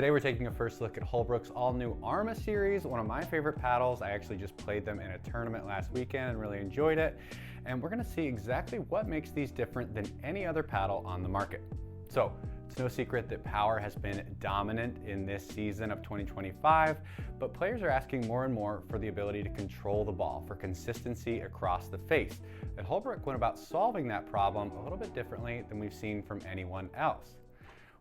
Today we're taking a first look at Holbrook's all-new ARMA series, one of my favorite paddles. I actually just played them in a tournament last weekend and really enjoyed it. And we're gonna see exactly what makes these different than any other paddle on the market. So, it's no secret that power has been dominant in this season of 2025, but players are asking more and more for the ability to control the ball, for consistency across the face. And Holbrook went about solving that problem a little bit differently than we've seen from anyone else.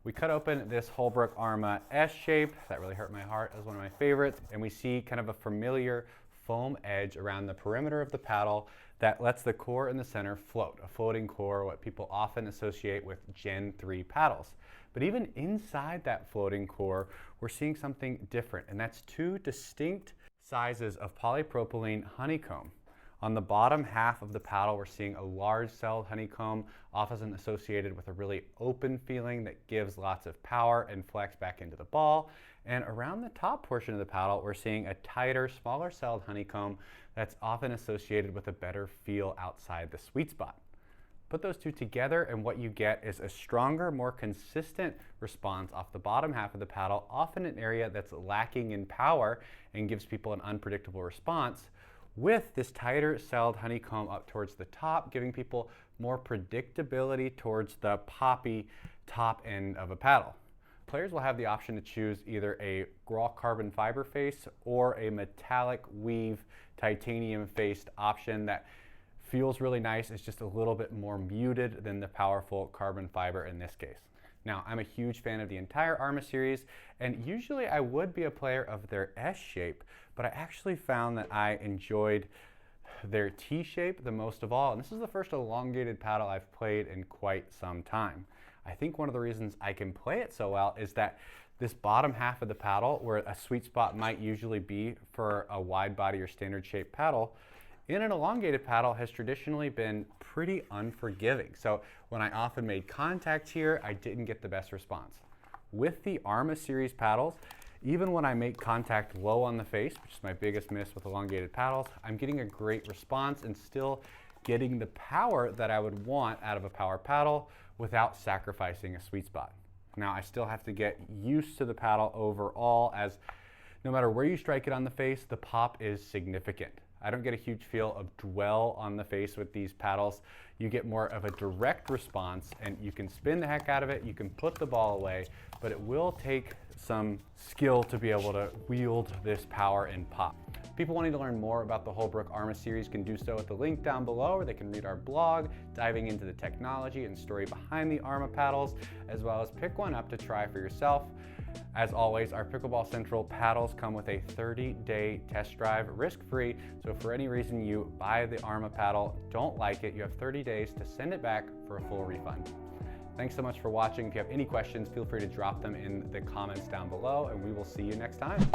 We cut open this Holbrook ARMA S shape. That really hurt my heart. It was one of my favorites. And we see kind of a familiar foam edge around the perimeter of the paddle that lets the core in the center float, a floating core, what people often associate with Gen 3 paddles. But even inside that floating core, we're seeing something different, and that's two distinct sizes of polypropylene honeycomb. On the bottom half of the paddle, we're seeing a large-celled honeycomb, often associated with a really open feeling that gives lots of power and flex back into the ball. And around the top portion of the paddle, we're seeing a tighter, smaller-celled honeycomb that's often associated with a better feel outside the sweet spot. Put those two together and what you get is a stronger, more consistent response off the bottom half of the paddle, often an area that's lacking in power and gives people an unpredictable response, with this tighter celled honeycomb up towards the top, giving people more predictability towards the poppy top end of a paddle. Players will have the option to choose either a raw carbon fiber face or a metallic weave titanium faced option that feels really nice. It's just a little bit more muted than the powerful carbon fiber in this case. Now, I'm a huge fan of the entire ARMA series, and usually I would be a player of their S shape, but I actually found that I enjoyed their T shape the most of all, and this is the first elongated paddle I've played in quite some time. I think one of the reasons I can play it so well is that this bottom half of the paddle, where a sweet spot might usually be for a wide body or standard shape paddle, in an elongated paddle has traditionally been pretty unforgiving. So when I often made contact here, I didn't get the best response. With the ARMA series paddles, even when I make contact low on the face, which is my biggest miss with elongated paddles, I'm getting a great response and still getting the power that I would want out of a power paddle without sacrificing a sweet spot. Now, I still have to get used to the paddle overall, as no matter where you strike it on the face, the pop is significant. I don't get a huge feel of dwell on the face with these paddles. You get more of a direct response, and you can spin the heck out of it, you can put the ball away, but it will take some skill to be able to wield this power and pop. People wanting to learn more about the Holbrook ARMA series can do so at the link down below, where they can read our blog, diving into the technology and story behind the ARMA paddles, as well as pick one up to try for yourself. As always, our Pickleball Central paddles come with a 30-day test drive, risk-free. So if for any reason you buy the ARMA paddle, don't like it, you have 30 days to send it back for a full refund. Thanks so much for watching. If you have any questions, feel free to drop them in the comments down below, and we will see you next time.